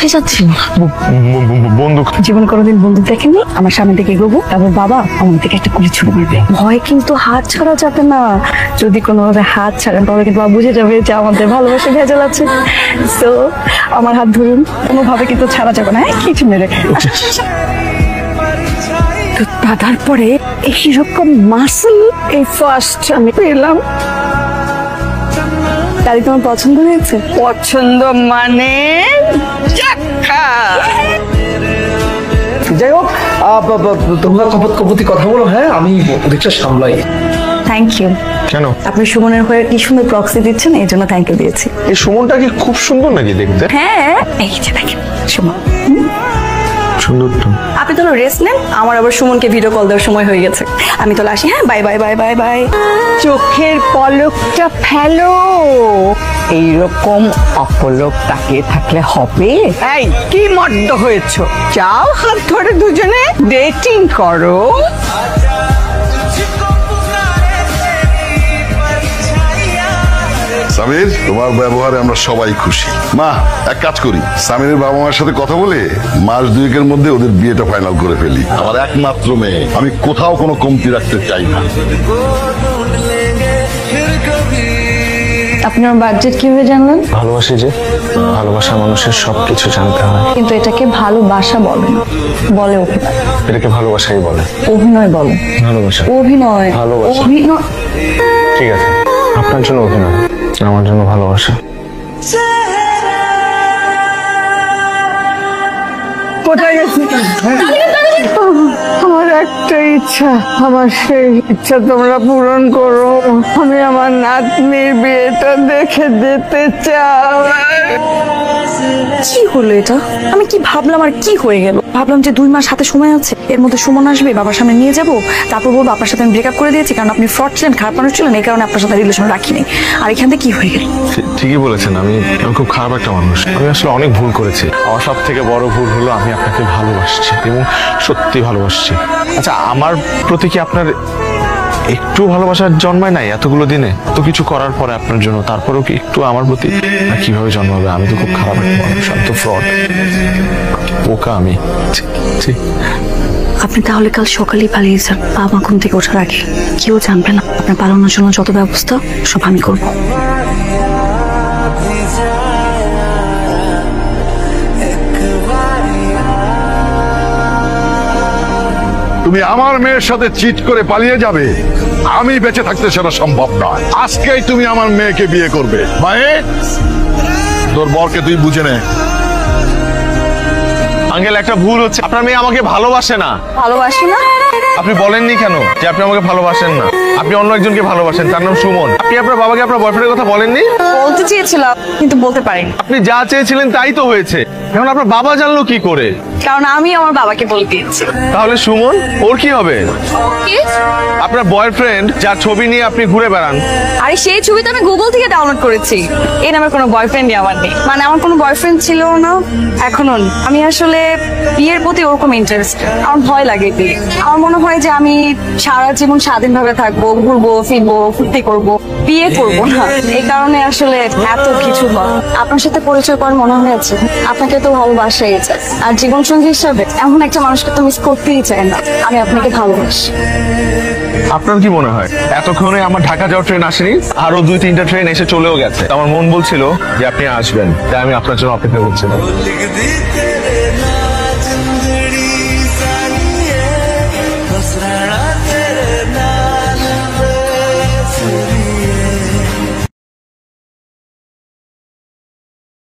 কোথায় যাচ্ছি? বন্দুক। জীবন কোনোদিন বন্দুক দেখেনি। আমার সামনে থেকে এগোবো, তারপর বাবা আমার থেকে একটা গুলি ছুড়ে মারবে। ভয় কিন্তু হাত ছাড়া যাবে না। যদি কোনোভাবে হাত ছাড়েন তাহলে কিন্তু বাবা বুঝে যাবে যে আমাদের ভালোবাসা ভেজাল আছে। তো আমার হাত ধরুন, কোনোভাবে কিন্তু ছাড়া যাবে না। কিছু মেরে দাদার পরে এইরকম মাসল এই ফার্স্ট আমি পেলাম। গাড়ি তোমার পছন্দ হয়েছে? পছন্দ মানে যাই হোক, তোমরা কপতি কথা বলো। হ্যাঁ, আমি ওদিকটা সামলাই। Thank you. কেন? আপনি সুমনের হয়ে কি সুন্দর প্রক্সি দিচ্ছেন, এই জন্য থ্যাংক ইউ দিয়েছি। এই সুমনটা কি খুব সুন্দর নাকি দেখতে? হ্যাঁ, এই যে দেখেন সুমন সুন্দর তো। আপনি তো রেস্ট নেন, আমার আবার সুমনকে ভিডিও কল দেওয়ার সময় হয়ে গেছে। আমি তো আসি। হ্যাঁ, bye bye bye bye bye. চোখের পলকটা ফেলো। এইরকম অপলক তাকিয়ে থাকলে হবে? এই কি মদ্য হয়েছ? যাও হাত ধরে দুজনে ডেটিং করো। সামির, তোমার ব্যবহারে আমরা সবাই খুশি। মা, এক কাজ করি, সামিরের বাবা মায়ের সাথে কথা বলে মাস দুয়েকের মধ্যে ওদের বিয়েটা ফাইনাল করে ফেলি। আমার একমাত্র মেয়ে, আমি কোথাও কোনো কমতি রাখতে চাই না। আপনার বাজেট কিভাবে জানলেন? ভালোবাসি যে, ভালোবাসা মানুষের সবকিছু জানতে হয়। কিন্তু এটাকে ভালোবাসা বলে না, বলে অভিনয়। এটাকে ভালোবাসাই বলে। অভিনয় বলে। ভালোবাসা অভিনয়। ভালোবাসা। অভিনয়। ঠিক আছে, আপনার জন্য অভিনয়, আমার জন্য ভালোবাসা। কোথায় গেছি? আমার একটা ইচ্ছা, আমার সেই ইচ্ছা তোমরা পূরণ করো। আমি আমার নাতনির বিয়েটা দেখে যেতে চাই। কি হলো এটা? আমি কি ভাবলাম আর কি হয়ে গেল? ভাবলাম যে 2 মাস হাতে সময় আছে, এর মধ্যে সুমন আসবে, বাবার সামনে নিয়ে যাবো, তারপর বলবো আপনার সাথে আমি ব্রেকআপ করে দিয়েছি কারণ আপনি ফ্রড ছিলেন, খারাপ মানুষ ছিলেন, এই কারণে আপনার সাথে রিলেশন রাখিনি। আর এখান থেকে কি হয়ে গেল? ঠিকই বলেছেন, আমি খুব খারাপ একটা মানুষ। আমি আসলে অনেক ভুল করেছি। আমার সব থেকে বড় ভুল হলো আমি আপনাকে ভালোবাসছি এবং সত্যি ভালোবাসছি। আচ্ছা, আমার প্রতি কি আপনার একটু ভালোবাসার জন্মায় নাই এতগুলো দিনে? তো কিছু করার পরে আপনার জন্য, তারপরেও কি একটু আমার প্রতি কিভাবে জন্মাবে? আমি তো খুব খারাপ একটা মানুষ, আমি তো ফ্রড, বোকা আমি। আপনি তাহলে কাল সকালেই পালিয়ে যান, বাবা ঘুম থেকে ওঠার আগে। কেউ জানবে না। আপনার পালানোর জন্য যত ব্যবস্থা সব আমি করবো। তুমি আমার মেয়ের সাথে চিট করে পালিয়ে যাবে? আমি বেঁচে থাকতে সেটা সম্ভব নয়। আজকেই তুমি আমার মেয়েকে বিয়ে করবে। মায়ে, তোর বরকে তুই বুঝে নে। আঙ্কেল, একটা ভুল হচ্ছে, আপনার মেয়ে আমাকে ভালোবাসে না। ভালোবাসি না? আপনি বলেননি কেন যে আপনি আমাকে ভালোবাসেন না? আপনি অন্য একজনকে ভালোবাসেন, তার নাম সুমন। আপনি আপনার বাবাকে আপনার বয়ফ্রেন্ডের কথা বলেননি? বলতে চেয়েছিলাম কিন্তু বলতে পারিনি। আপনি যা চেয়েছিলেন তাই তো হয়েছে। এখন আপনার বাবা জানলো কি করে? কারণ আমি আমার বাবাকে বলে দিয়েছি। তাহলে সুমন, ওর কি হবে? কি? আপনার বয়ফ্রেন্ড যার ছবি নিয়ে আপনি ঘুরে বেড়ান। আরে সেই ছবি তো আমি গুগল থেকে ডাউনলোড করেছি। এই নামের কোনো বয়ফ্রেন্ডই আমার নেই। মানে আমার কোনো বয়ফ্রেন্ড ছিল না, এখনো নেই। আমি আসলে বিয়ের প্রতি ওরকম ইন্টারেস্ট। আমার ভয় লাগে বিয়ে। আমার মনে হয় যে আমি সারা জীবন স্বাধীনভাবে থাকবো, ঘুরবো ফিরবো, ফুর্তি করবো, বিয়ে করবো না। এই কারণে আসলে এত কিছু হয়। আপনার সাথে পরিচয় করার মনে হয়েছে আপনাকে তো ভালোবাসাই যায়। আর জীবন সঙ্গী হিসাবে এমন একটা মানুষকে তো মিস করতেই চাই না। আমি আপনাকে ভালোবাসি। আপনার কি মনে হয় এতক্ষণে আমার ঢাকা যাওয়ার ট্রেন আসেনি? আরো 2-3টা ট্রেন এসে চলেও গেছে। আমার মন বলছিল যে আপনি আসবেন, তাই আমি আপনার জন্য অপেক্ষা করছিলাম।